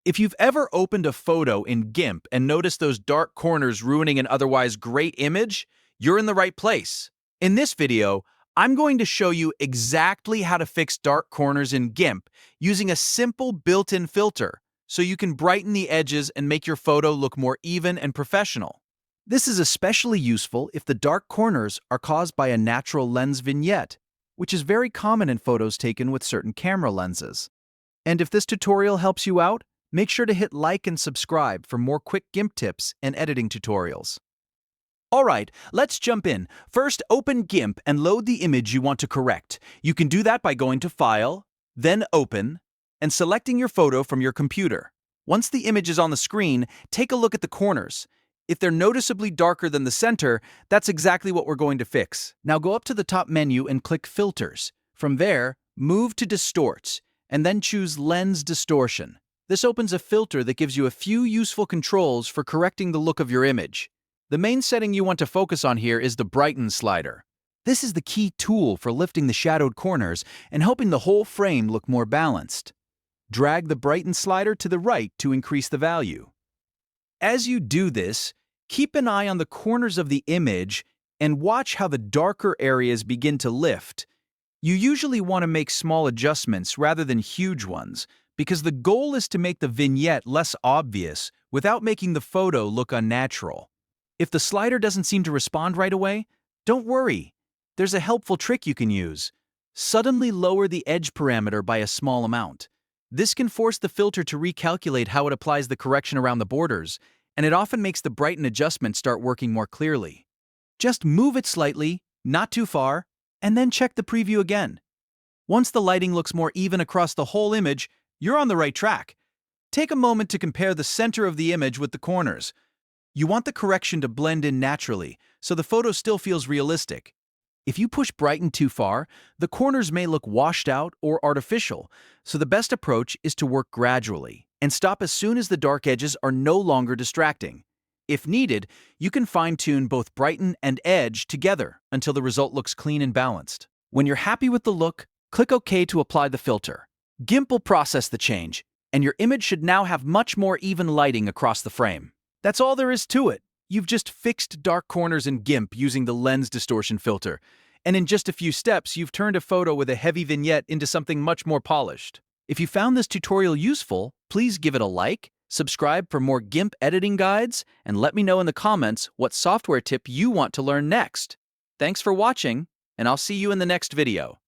If you've ever opened a photo in GIMP and noticed those dark corners ruining an otherwise great image, you're in the right place. In this video, I'm going to show you exactly how to fix dark corners in GIMP using a simple built-in filter, so you can brighten the edges and make your photo look more even and professional. This is especially useful if the dark corners are caused by a natural lens vignette, which is very common in photos taken with certain camera lenses. And if this tutorial helps you out, make sure to hit like and subscribe for more quick GIMP tips and editing tutorials. Alright, let's jump in. First, open GIMP and load the image you want to correct. You can do that by going to File, then Open, and selecting your photo from your computer. Once the image is on the screen, take a look at the corners. If they're noticeably darker than the center, that's exactly what we're going to fix. Now go up to the top menu and click Filters. From there, move to Distorts, and then choose Lens Distortion. This opens a filter that gives you a few useful controls for correcting the look of your image. The main setting you want to focus on here is the Brighten slider. This is the key tool for lifting the shadowed corners and helping the whole frame look more balanced. Drag the Brighten slider to the right to increase the value. As you do this, keep an eye on the corners of the image and watch how the darker areas begin to lift. You usually want to make small adjustments rather than huge ones, because the goal is to make the vignette less obvious without making the photo look unnatural. If the slider doesn't seem to respond right away, don't worry. There's a helpful trick you can use. Suddenly lower the edge parameter by a small amount. This can force the filter to recalculate how it applies the correction around the borders, and it often makes the Brighten adjustment start working more clearly. Just move it slightly, not too far, and then check the preview again. Once the lighting looks more even across the whole image, you're on the right track. Take a moment to compare the center of the image with the corners. You want the correction to blend in naturally, so the photo still feels realistic. If you push Brighten too far, the corners may look washed out or artificial, so the best approach is to work gradually and stop as soon as the dark edges are no longer distracting. If needed, you can fine-tune both Brighten and Edge together until the result looks clean and balanced. When you're happy with the look, click OK to apply the filter. GIMP will process the change, and your image should now have much more even lighting across the frame. That's all there is to it. You've just fixed dark corners in GIMP using the Lens Distortion filter, and in just a few steps, you've turned a photo with a heavy vignette into something much more polished. If you found this tutorial useful, please give it a like, subscribe for more GIMP editing guides, and let me know in the comments what software tip you want to learn next. Thanks for watching, and I'll see you in the next video.